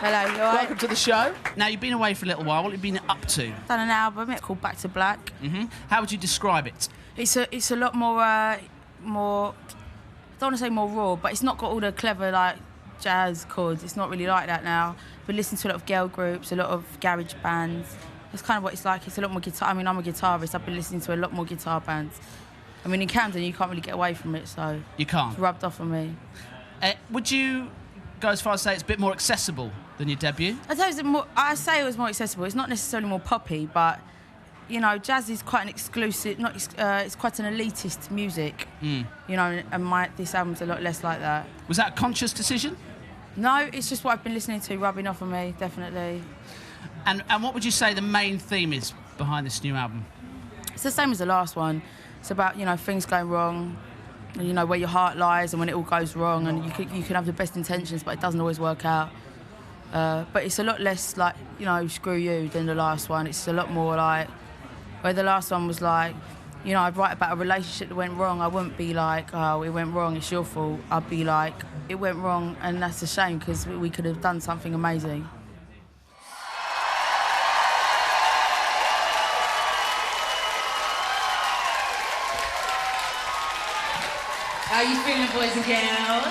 Hello, you all right? Welcome to the show. Now, you've been away for a little while. What have you been up to? Done an album, it's called Back to Black. How would you describe it? It's a lot more, I don't want to say more raw, but it's not got all the clever, like, jazz chords. It's not really like that now. But listen to a lot of girl groups, a lot of garage bands. That's kind of what it's like. It's a lot more guitar. I mean, I'm a guitarist. I've been listening to a lot more guitar bands. I mean, in Camden, you can't really get away from it, so... You can't? It's rubbed off on me. Would you go as far as say it's a bit more accessible than your debut? I say it was more accessible. It's not necessarily more poppy, but, you know, jazz is quite an exclusive... it's quite an elitist music, you know, and this album's a lot less like that. Was that a conscious decision? No, it's just what I've been listening to, rubbing off on me, definitely. And what would you say the main theme is behind this new album? It's the same as the last one. It's about, you know, things going wrong, and, you know, where your heart lies and when it all goes wrong, and you can have the best intentions, but it doesn't always work out. But it's a lot less like, you know, screw you than the last one. It's a lot more like, where the last one was like, you know, I'd write about a relationship that went wrong. I wouldn't be like, oh, it went wrong, it's your fault. I'd be like, it went wrong, and that's a shame because we could have done something amazing. How you feeling, boys and girls?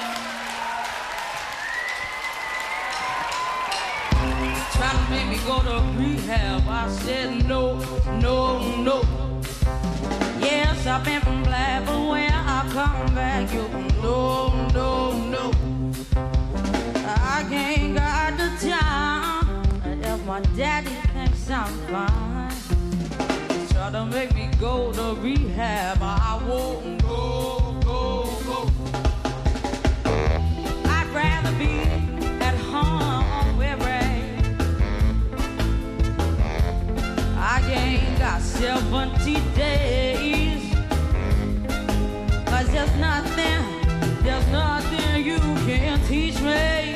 Try to make me go to rehab. I said no, no, no. Yes, I've been from black, but when I come back, you no, no, no. I ain't got the time. If my daddy thinks I'm fine, try to make me go to rehab. I won't go. I'd rather be at home with rain. I ain't got 70 days. 'Cause there's nothing you can teach me.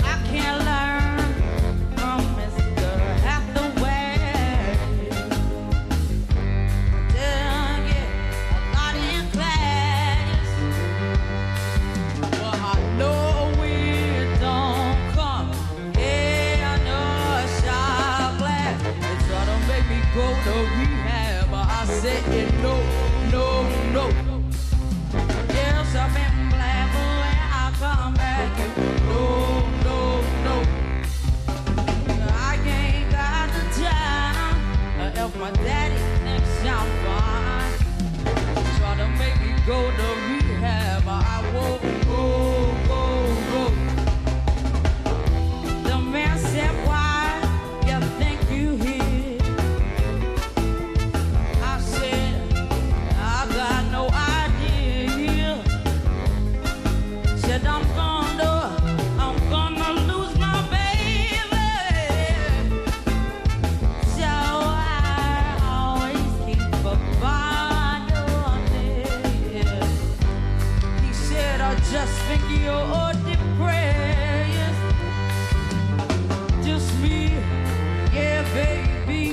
I can't learn from Mr. Hathaway. Didn't get a lot in class, but I know it don't come in a shot glass. They try to make me go to rehab, but I said no, no, no. Yes, I've been black, but when I come back, no, no, no. I ain't got the time. If my daddy thinks I'm fine, try to make me go to rehab, I won't go. The man said, why you think you here? I said, I got no idea. Said I'm gonna lose my baby. So I always keep a bottle on it. He said, I just think you're depressed. Just me, yeah, baby,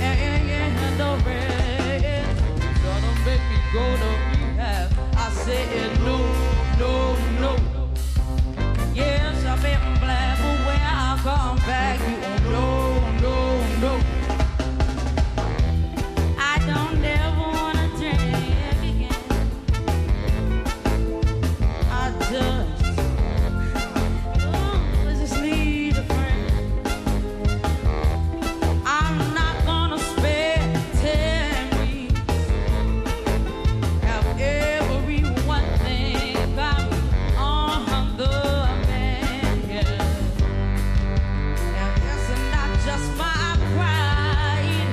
and the rest. Gonna make me go to rehab. I said no, no, no. Yes, I've been black, but when I come back, you no, no, no. I don't ever wanna drink again. I just need a friend. I'm not gonna spend 10 weeks. Have everyone think I'm on the man, yeah. And it's not just my pride.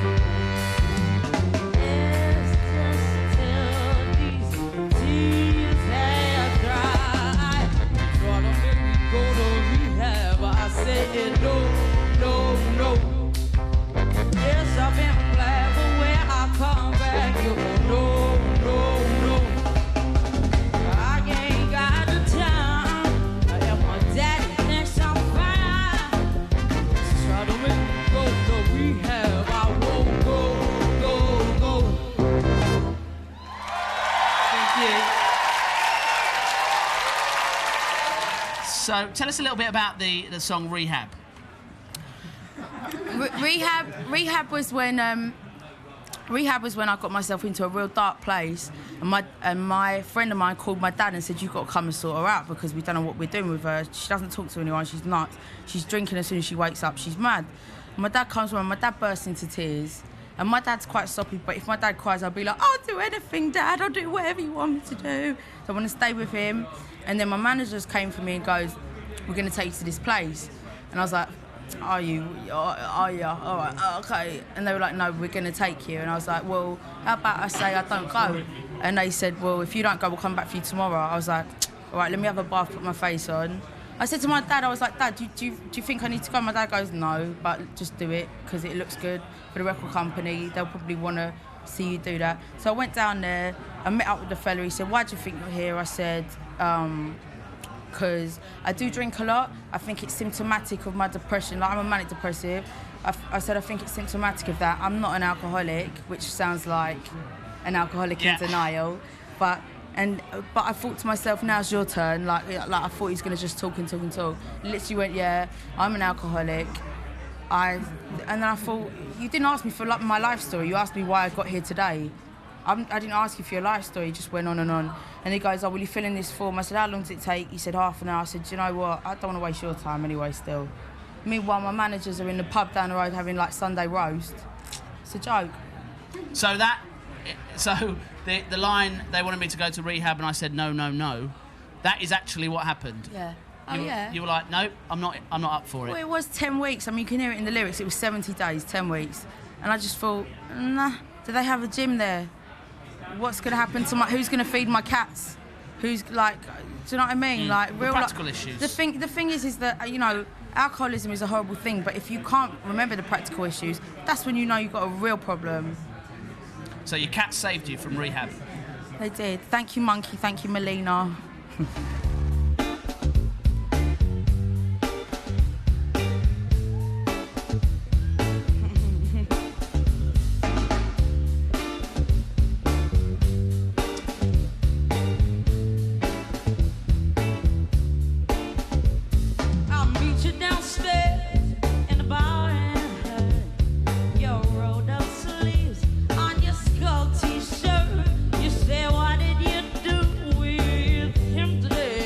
It's just till these tears have dried. Try to make me go to rehab, I said no, no, no. Yes, I've been black, but when I come back, you no, no, no. I ain't got the time. If my daddy thinks I'm fine, try to make me go to rehab, I won't go. Thank you. So tell us a little bit about the song Rehab. Rehab was when I got myself into a real dark place, and my friend of mine called my dad and said, "You've got to come and sort her out because we don't know what we're doing with her. She doesn't talk to anyone. She's nuts. She's drinking as soon as she wakes up. She's mad." And my dad comes around. My dad bursts into tears, and my dad's quite soppy. But if my dad cries, I'll be like, "I'll do anything, Dad. I'll do whatever you want me to do." So I want to stay with him. And then my managers came for me and goes, "We're going to take you to this place," and I was like, "Are you? All right, okay." And they were like, "No, we're going to take you." And I was like, "Well, how about I say I don't go?" And they said, "Well, if you don't go, we'll come back for you tomorrow." I was like, "All right, let me have a bath, put my face on." I said to my dad, I was like, "Dad, do you think I need to go?" My dad goes, "No, but just do it because it looks good for the record company. They'll probably want to see you do that." So I went down there, I met up with the fella. He said, "Why do you think you're here?" I said, because I do drink a lot. I think it's symptomatic of my depression. Like, I'm a manic depressive. I said I think it's symptomatic of that. I'm not an alcoholic, which sounds like an alcoholic in denial. But I thought to myself, now's your turn. Like I thought he was going to just talk and talk and talk. Literally went, "Yeah, I'm an alcoholic." And then I thought, you didn't ask me for my life story. You asked me why I got here today. I didn't ask you for your life story. He just went on and on. And he goes, "Oh, will you fill in this form?" I said, "How long does it take?" He said, "Half an hour." I said, "Do you know what? I don't want to waste your time anyway still." Meanwhile, my managers are in the pub down the road having like Sunday roast. It's a joke. So the line, "They wanted me to go to rehab," and I said, "No, no, no." That is actually what happened. Yeah. You were like, "No, I'm not up for it." Well, it was 10 weeks. I mean, you can hear it in the lyrics. It was 70 days, 10 weeks. And I just thought, nah, do they have a gym there? What's going to happen to who's going to feed my cats? Who's like, do you know what I mean? Like real practical issues. The thing is that, alcoholism is a horrible thing, but if you can't remember the practical issues, that's when you know you've got a real problem. So your cats saved you from rehab. They did. Thank you, Monkey. Thank you, Melina. T-shirt, you say, "What did you do with him today?"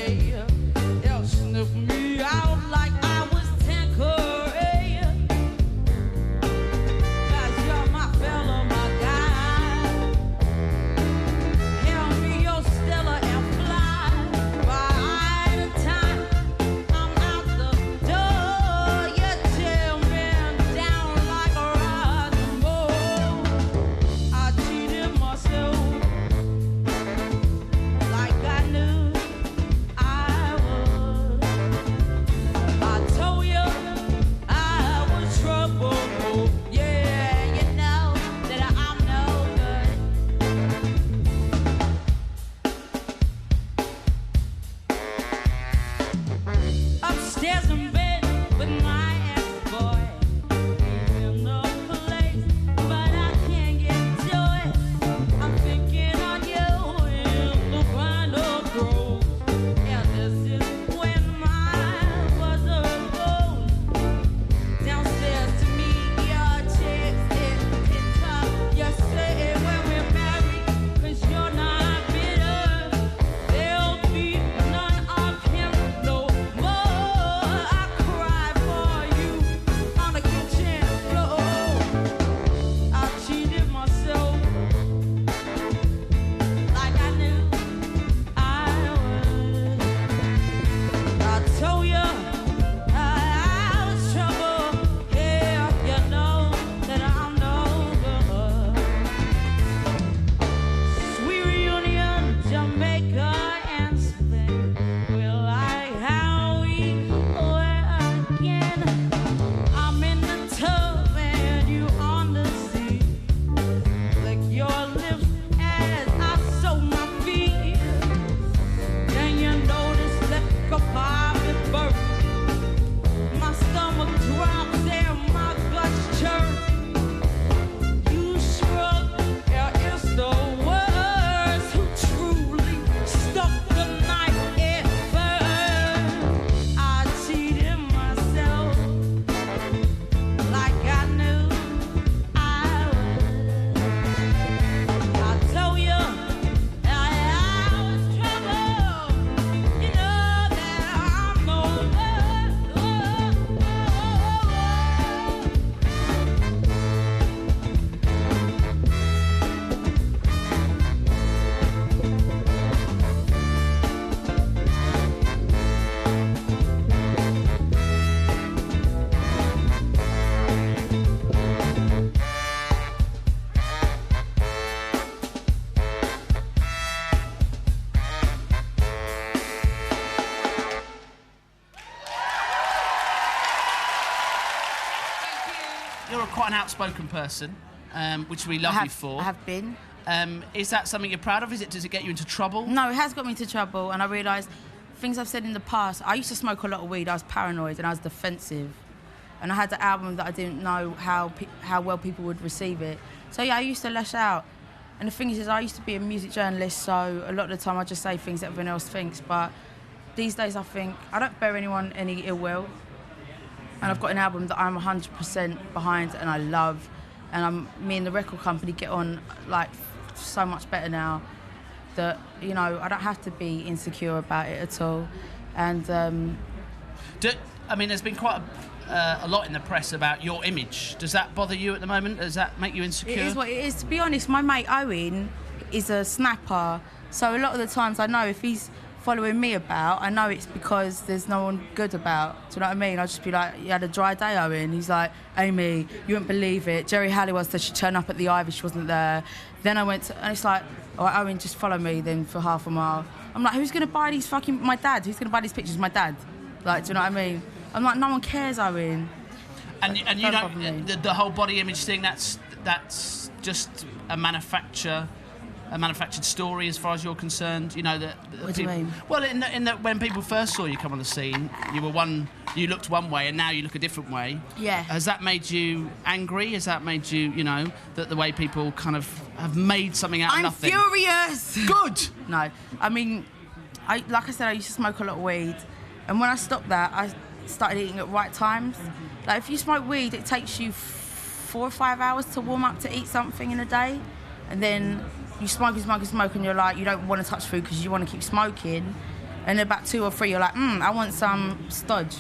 you're quite an outspoken person, which we love you for. I have been. Is that something you're proud of? Does it get you into trouble? No, it has got me into trouble, and I realised things I've said in the past. I used to smoke a lot of weed. I was paranoid and I was defensive, and I had the album that I didn't know how well people would receive it. So yeah, I used to lash out. And the thing is, I used to be a music journalist, so a lot of the time I just say things that everyone else thinks. But these days I think I don't bear anyone any ill will. And I've got an album that I'm 100% behind and I love. And me and the record company get on like so much better now that, you know, I don't have to be insecure about it at all. And there's been quite a lot in the press about your image. Does that bother you at the moment? Does that make you insecure? It is what it is. To be honest, my mate Owen is a snapper. So a lot of the times I know if he's following me about, I know it's because there's no one good about. Do you know what I mean? I'll just be like, you had a dry day, Owen. He's like, Amy, you wouldn't believe it. Jerry Halliwell said she'd turn up at the Ivy, she wasn't there. Then I went to, and it's like, all right, Owen, just follow me then for half a mile. I'm like, who's going to buy these my dad? Who's going to buy these pictures? My dad. Like, do you know what I mean? I'm like, no one cares, Owen. And you don't, the whole body image thing, that's just a manufactured story as far as you're concerned. You know that. What do you mean? Well, in that when people first saw you come on the scene, you looked one way, and now you look a different way. Yeah. Has that made you angry? Has that made you, that the way people kind of have made something out of nothing? I'm furious. Good. No, I mean, like I said, I used to smoke a lot of weed, and when I stopped that, I started eating at right times. Like if you smoke weed, it takes you 4 or 5 hours to warm up to eat something in a day, and then you smoke, and you're like, you don't want to touch food because you want to keep smoking, and then about 2 or 3 you're like, I want some stodge,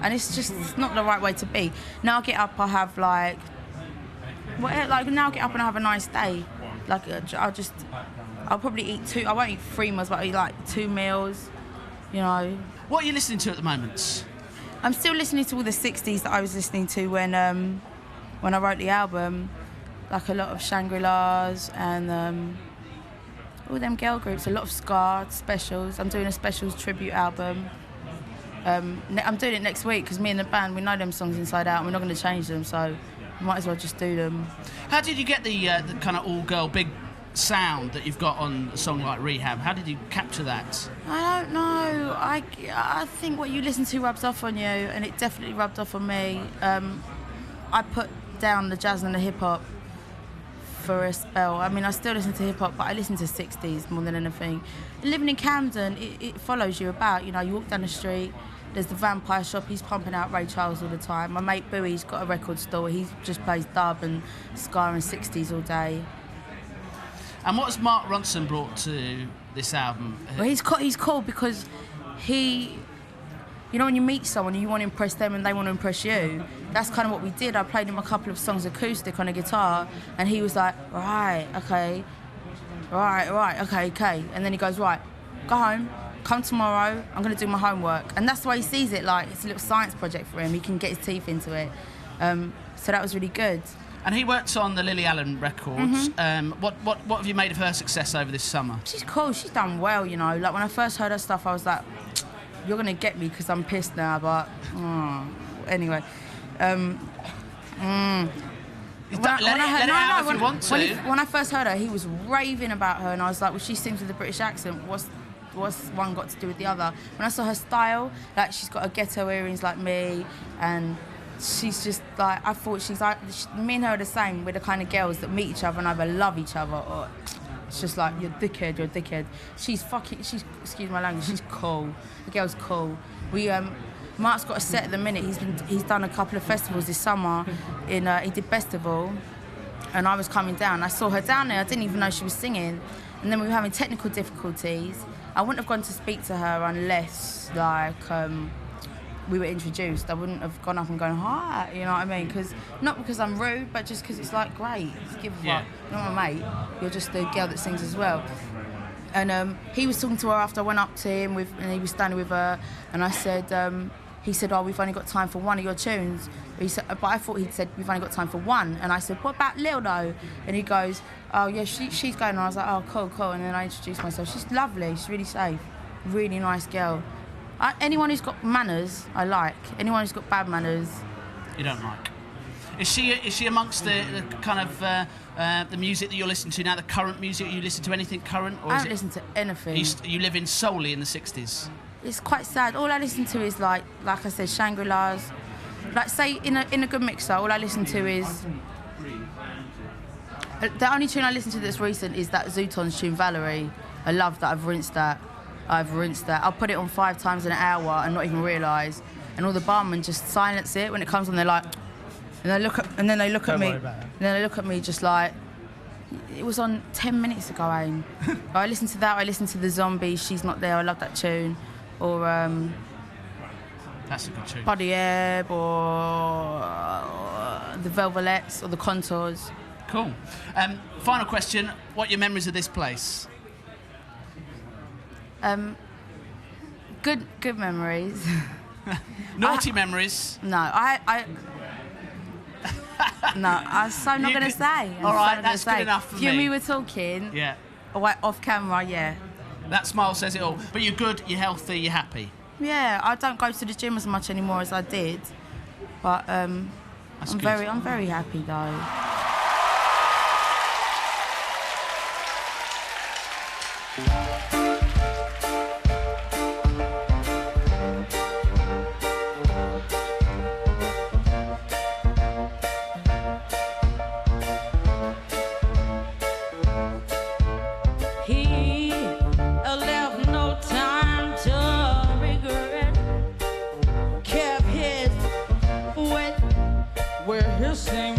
and it's not the right way to be. Now I get up, I have now I get up and I have a nice day. Like I'll probably eat 2. I won't eat 3 meals, but I eat like 2 meals. What are you listening to at the moment? I'm still listening to all the 60s that I was listening to when I wrote the album. Like a lot of Shangri-La's and all them girl groups, a lot of ska specials. I'm doing a specials tribute album. I'm doing it next week because me and the band, we know them songs inside out and we're not going to change them, so we might as well just do them. How did you get the kind of all-girl big sound that you've got on a song like Rehab? How did you capture that? I don't know. I think what you listen to rubs off on you, and it definitely rubbed off on me. I put down the jazz and the hip-hop for a spell. I mean, I still listen to hip-hop, but I listen to 60s more than anything. Living in Camden, it follows you about. You walk down the street, there's the Vampire shop, he's pumping out Ray Charles all the time. My mate Bowie's got a record store, he just plays dub and ska and 60s all day. And what has Mark Ronson brought to this album? Well, he's cool because when you meet someone and you want to impress them and they want to impress you, that's kind of what we did. I played him a couple of songs acoustic on a guitar, and he was like, right, okay. And then he goes, right, go home, come tomorrow, I'm going to do my homework. And that's the way he sees it, like it's a little science project for him. He can get his teeth into it. So that was really good. And he works on the Lily Allen records. Mm-hmm. What have you made of her success over this summer? She's cool. She's done well, Like when I first heard her stuff, I was like, you're going to get me because I'm pissed now, but anyway. When I first heard her, he was raving about her, and I was like, well, she sings with a British accent. What's one got to do with the other? When I saw her style, like she's got her ghetto earrings like me, and she's just like, I thought she's like, me and her are the same. We're the kind of girls that meet each other and either love each other or it's just like, you're a dickhead. She's excuse my language, she's cool. The girl's cool. Mark's got a set at the minute. He's done a couple of festivals this summer. He did Festival, and I was coming down. I saw her down there. I didn't even know she was singing. And then we were having technical difficulties. I wouldn't have gone to speak to her unless we were introduced. I wouldn't have gone up and gone, hi, you know what I mean? Not because I'm rude, but just because it's like, great, give a fuck. You're not my mate, you're just the girl that sings as well. And he was talking to her after I went up to him, and he was standing with her, and I said, he said, oh, we've only got time for one of your tunes. But I thought he'd said, we've only got time for one. And I said, what about Lil though? And he goes, oh yeah, she's going. And I was like, oh, cool. And then I introduced myself. She's lovely, she's really safe, really nice girl. Anyone who's got manners, I like. Anyone who's got bad manners, you don't like. Is she amongst the kind of the music that you're listening to now? The current music? You listen to anything current? Or I don't listen to anything. You live in solely in the 60s. It's quite sad. All I listen to is like I said, Shangri-La's. Like say in a good mixer, all I listen to is. The only tune I listen to that's recent is that Zooton's tune Valerie. I love that. I've rinsed that. I'll put it on 5 times in an hour and not even realise. And all the barmen just silence it when it comes on. They're like, and then they look at me just like, it was on 10 minutes ago, Aim. I listened to that. I listened to the Zombies. She's Not There. I love that tune. Or that's a good tune. Body Ebb or the Velvelettes or the Contours. Cool. Final question. What are your memories of this place? Good memories. Naughty memories? No, no, I'm so not going to say. All right, that's good enough for me. If you and me were talking, yeah, off camera, yeah. That smile says it all. But you're good, you're healthy, you're happy. Yeah, I don't go to the gym as much anymore as I did, but I'm very happy though. He left no time to regret. Kept his wet where his stain